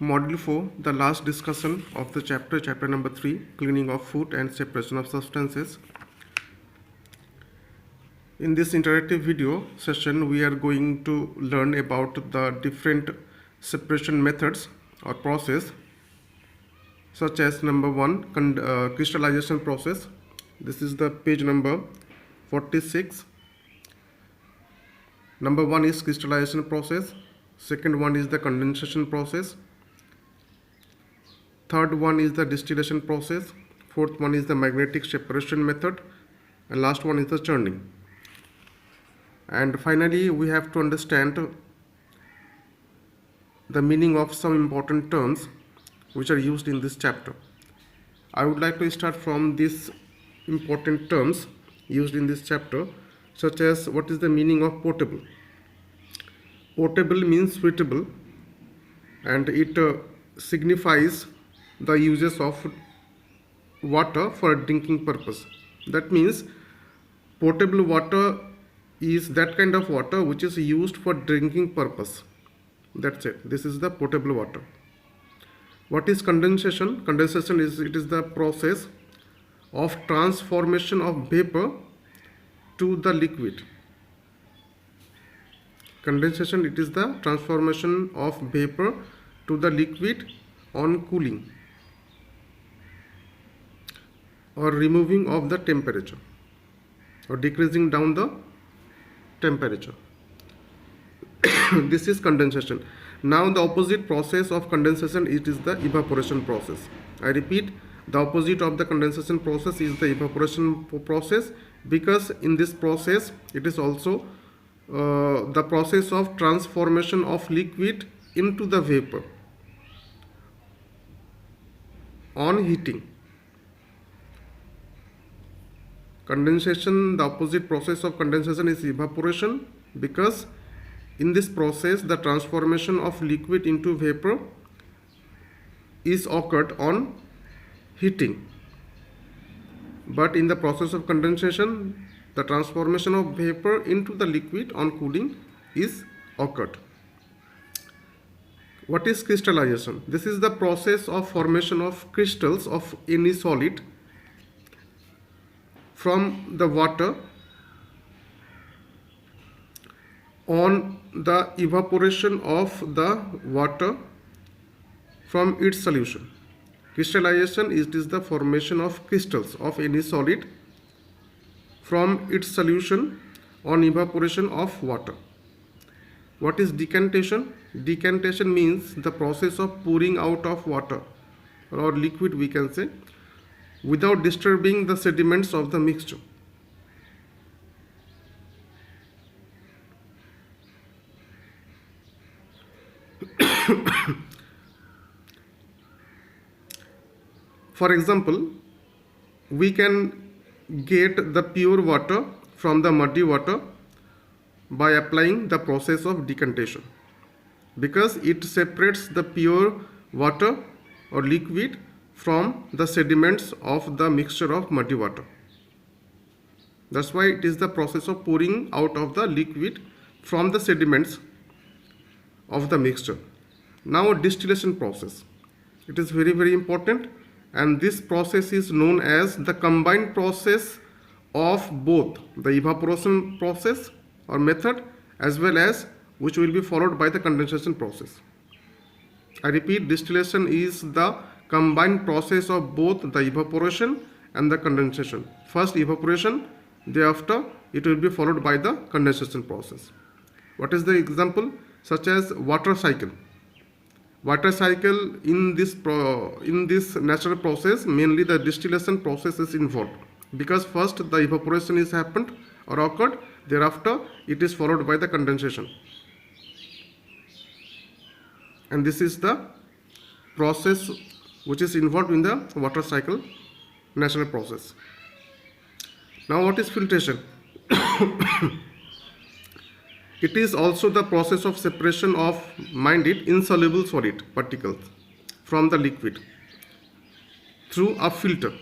Module 4, the last discussion of the chapter number 3, cleaning of food and separation of substances. In this interactive video session, we are going to learn about the different separation methods or process, such as number 1, crystallization process. This is the page number 46. Number 1 is crystallization process. Second one is the condensation process. Third one is the distillation process. Fourth one is the magnetic separation method. And last one is the churning. And finally, we have to understand the meaning of some important terms which are used in this chapter. I would like to start from these important terms used in this chapter, such as what is the meaning of potable. Potable means suitable, and it signifies the uses of water for a drinking purpose. That means potable water is that kind of water which is used for drinking purpose. That's it. This is the potable water. What is condensation? Condensation is the process of transformation of vapor to the liquid. Condensation, it is the transformation of vapor to the liquid on cooling or removing of the temperature or decreasing down the temperature. This is condensation. Now the opposite process of condensation, it is the evaporation process. I repeat, the opposite of the condensation process is the evaporation process, because in this process it is also the process of transformation of liquid into the vapor on heating. Condensation, the opposite process of condensation is evaporation, because in this process the transformation of liquid into vapor is occurred on heating. But in the process of condensation, the transformation of vapor into the liquid on cooling is occurred. What is crystallization? This is the process of formation of crystals of any solid from the water on the evaporation of the water from its solution. Crystallization is the formation of crystals of any solid from its solution on evaporation of water. What is decantation? Decantation means the process of pouring out of water or liquid, we can say, without disturbing the sediments of the mixture. For example, we can get the pure water from the muddy water by applying the process of decantation, because it separates the pure water or liquid from the sediments of the mixture of muddy water. That's why it is the process of pouring out of the liquid from the sediments of the mixture. Now, distillation process. It is very, very important, and this process is known as the combined process of both the evaporation process or method as well as which will be followed by the condensation process. I repeat, distillation is the combined process of both the evaporation and the condensation. First evaporation, thereafter it will be followed by the condensation process. What is the example? Such as water cycle. Water cycle, in this natural process, mainly the distillation process is involved, because first the evaporation is happened or occurred, thereafter it is followed by the condensation. And this is the process which is involved in the water cycle natural process. Now, what is filtration? It is also the process of separation of, mind it, insoluble solid particles from the liquid through a filter.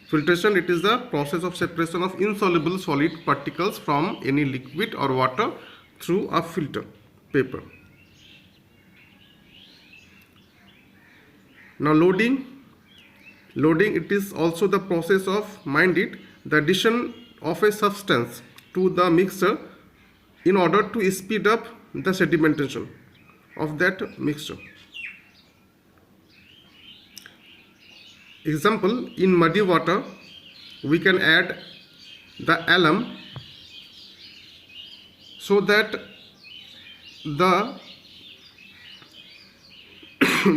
Filtration, it is the process of separation of insoluble solid particles from any liquid or water through a filter paper. Now loading it is also the process of, mind it, the addition of a substance to the mixture in order to speed up the sedimentation of that mixture. Example, in muddy water we can add the alum so that the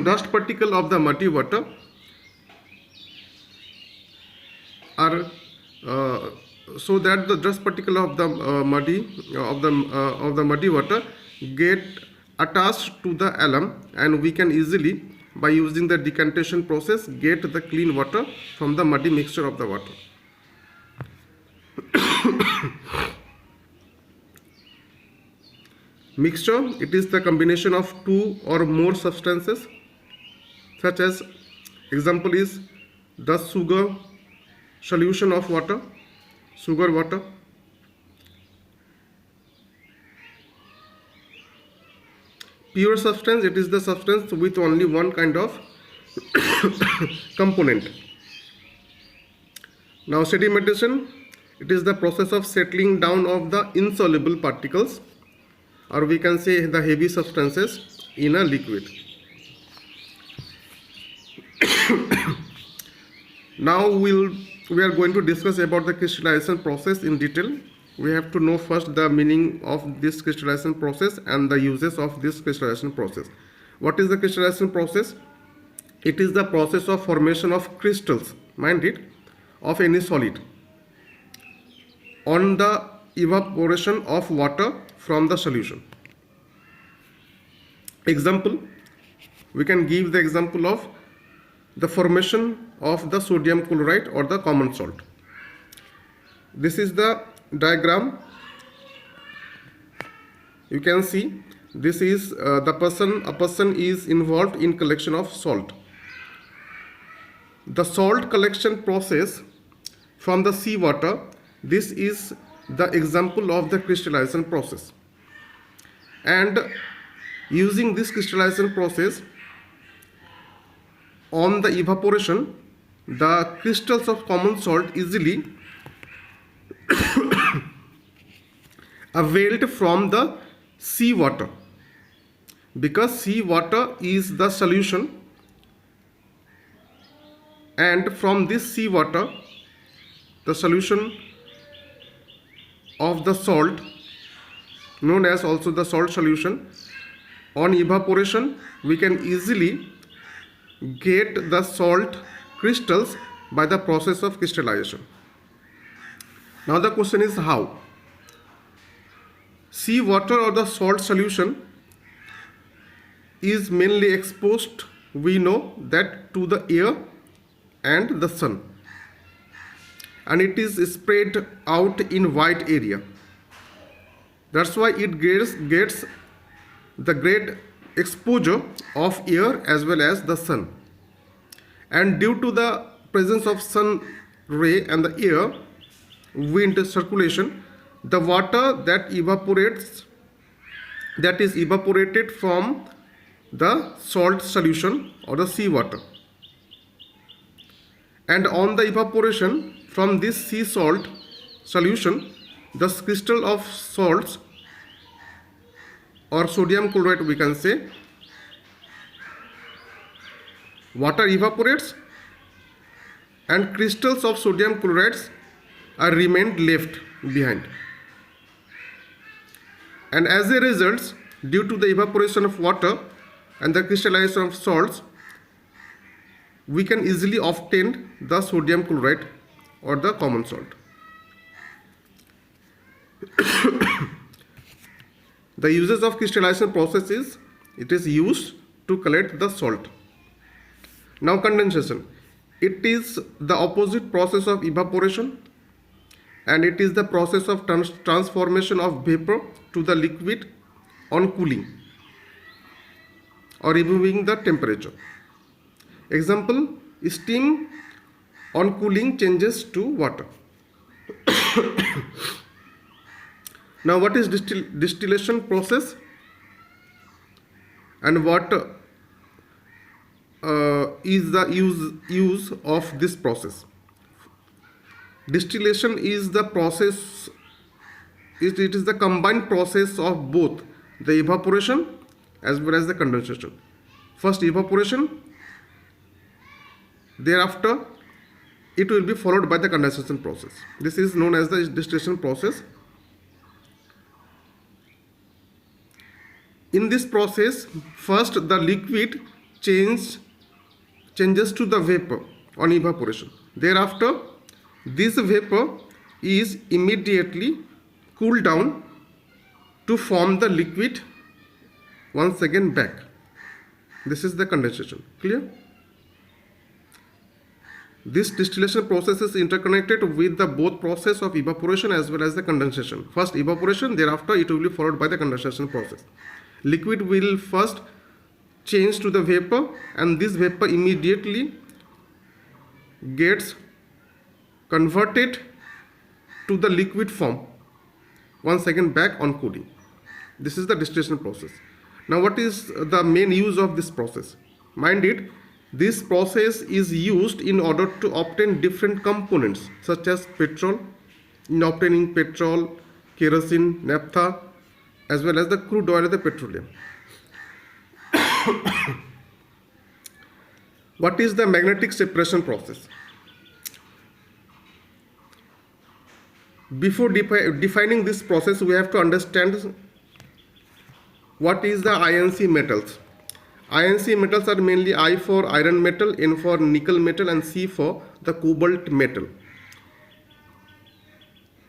dust particle of the muddy water are so that the dust particle of the muddy water get attached to the alum, and we can easily, by using the decantation process, get the clean water from the muddy mixture of the water. Mixture, it is the combination of two or more substances, such as, example is the sugar solution of water, sugar water. Pure substance, it is the substance with only one kind of component. Now sedimentation, it is the process of settling down of the insoluble particles, or we can say the heavy substances, in a liquid. Now we are going to discuss about the crystallization process in detail. We have to know first the meaning of this crystallization process and the uses of this crystallization process. What is the crystallization process? It is the process of formation of crystals, mind it, of any solid on the evaporation of water from the solution. Example, we can give the example of the formation of the sodium chloride or the common salt. This is the diagram. You can see this is a person is involved in collection of salt. The salt collection process from the seawater, this is the example of the crystallization process. And using this crystallization process, on the evaporation, the crystals of common salt easily availed from the seawater, because seawater is the solution, and from this seawater, the solution of the salt, known as also the salt solution, on evaporation we can easily get the salt crystals by the process of crystallization. Now the question is how? Seawater or the salt solution is mainly exposed, we know that, to the air and the sun, and it is spread out in wide area. That's why it gets the great exposure of air as well as the sun. And due to the presence of sun ray and the air, wind circulation, the water that evaporates, that is evaporated from the salt solution or the seawater. And on the evaporation from this sea salt solution, the crystal of salts or sodium chloride, we can say, water evaporates and crystals of sodium chlorides are remained left behind. And as a result, due to the evaporation of water and the crystallization of salts, we can easily obtain the sodium chloride or the common salt. The uses of crystallization process is, it is used to collect the salt. Now condensation, it is the opposite process of evaporation, and it is the process of transformation of vapor to the liquid on cooling or removing the temperature. Example, steam on cooling changes to water. Now what is distillation process, and what is the use of this process? Distillation is the process, it is the combined process of both the evaporation as well as the condensation. First evaporation, thereafter it will be followed by the condensation process. This is known as the distillation process. In this process, first the liquid changes to the vapor on evaporation. Thereafter, this vapor is immediately cooled down to form the liquid once again back. This is the condensation. Clear? This distillation process is interconnected with the both process of evaporation as well as the condensation. First evaporation, thereafter it will be followed by the condensation process. Liquid will first change to the vapor, and this vapor immediately gets converted to the liquid form once again back on cooling. This is the distillation process. Now what is the main use of this process? Mind it, this process is used in order to obtain different components such as petrol, in obtaining petrol, kerosene, naphtha, as well as the crude oil of the petroleum. What is the magnetic separation process? Before defining this process, we have to understand what is the INC metals. INC metals are mainly I for iron metal, N for nickel metal, and C for the cobalt metal,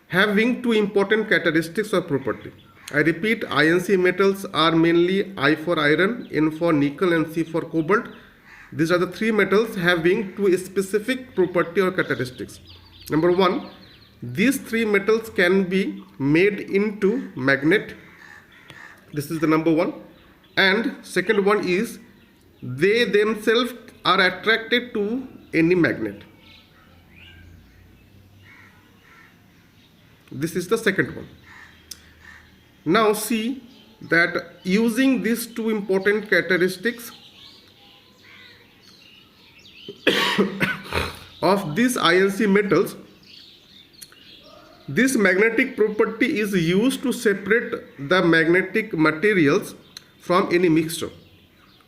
having two important characteristics or property. I repeat, INC metals are mainly I for iron, N for nickel, and C for cobalt. These are the three metals having two specific property or characteristics. Number one, these three metals can be made into magnet. This is the number one. And second one is they themselves are attracted to any magnet. This is the second one. Now see that using these two important characteristics of these INC metals, this magnetic property is used to separate the magnetic materials from any mixture.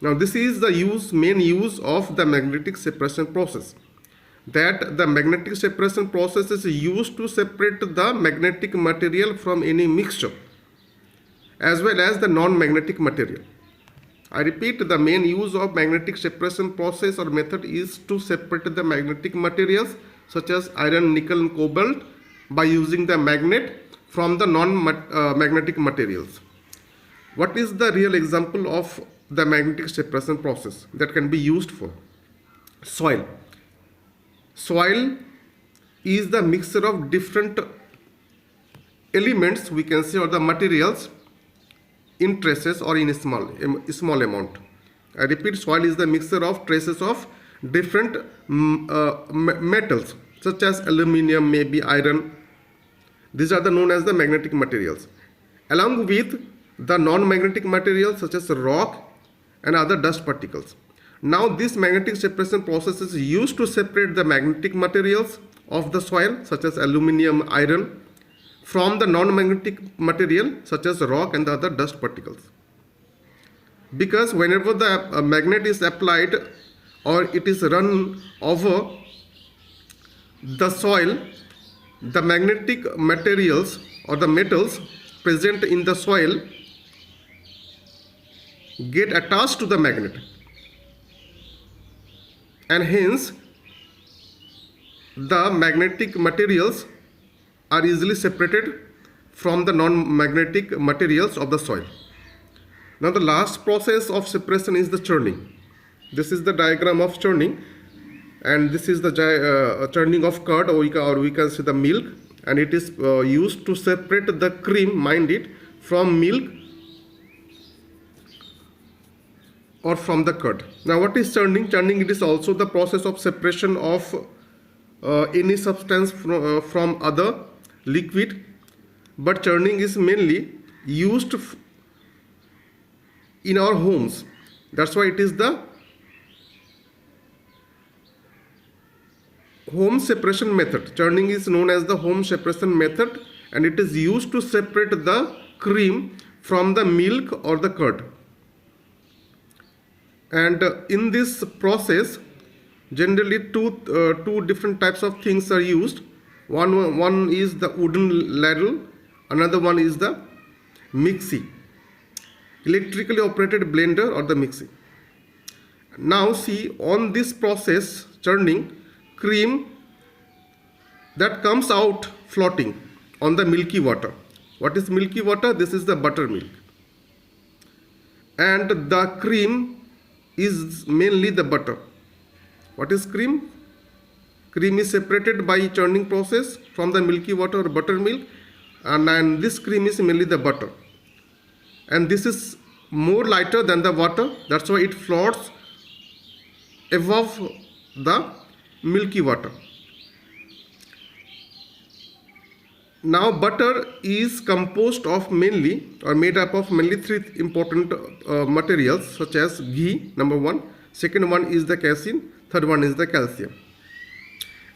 Now this is the main use of the magnetic separation process. That the magnetic separation process is used to separate the magnetic material from any mixture as well as the non-magnetic material. I repeat, the main use of magnetic separation process or method is to separate the magnetic materials such as iron, nickel, and cobalt by using the magnet from the non-magnetic materials. What is the real example of the magnetic separation process that can be used for? Soil. Soil is the mixture of different elements, we can say, or the materials in traces or in a small amount. I repeat, soil is the mixture of traces of different metals such as aluminium, maybe iron. These are known as the magnetic materials, along with the non-magnetic materials such as rock and other dust particles. Now this magnetic separation process is used to separate the magnetic materials of the soil such as aluminium, iron, from the non-magnetic material such as rock and the other dust particles. Because whenever the magnet is applied or it is run over the soil, the magnetic materials or the metals present in the soil get attached to the magnet, and hence the magnetic materials are easily separated from the non-magnetic materials of the soil. Now the last process of separation is the churning. This is the diagram of churning, and this is the churning of curd, or we can say the milk, and it is used to separate the cream, mind it, from milk or from the curd. Now what is churning? Churning, it is also the process of separation of any substance from other liquid, but churning is mainly used in our homes. That's why it is the home separation method. Churning is known as the home separation method, and it is used to separate the cream from the milk or the curd. And in this process, generally two different types of things are used. One is the wooden ladle, another one is the mixie, electrically operated blender or the mixie. Now see, on this process churning, cream that comes out floating on the milky water. What is milky water? This is the buttermilk. And the cream is mainly the butter. What is cream? Cream is separated by churning process from the milky water or buttermilk, and this cream is mainly the butter. And this is more lighter than the water, that's why it floats above the milky water. Now butter is composed of mainly or made up of mainly three important materials, such as ghee, number one, second one is the casein, third one is the calcium.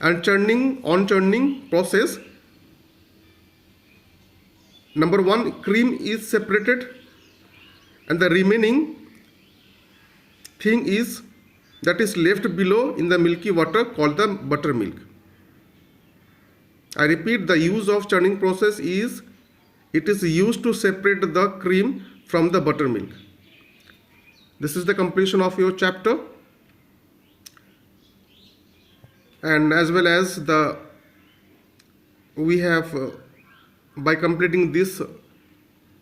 And churning process, number one, cream is separated and the remaining thing is that is left below in the milky water called the buttermilk. I repeat, the use of churning process is, it is used to separate the cream from the buttermilk. This is the completion of your chapter, and as well as we have by completing this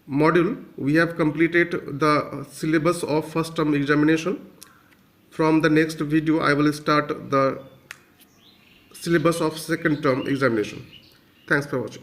module, we have completed the syllabus of first term examination. From the next video, I will start the syllabus of second term examination. Thanks for watching.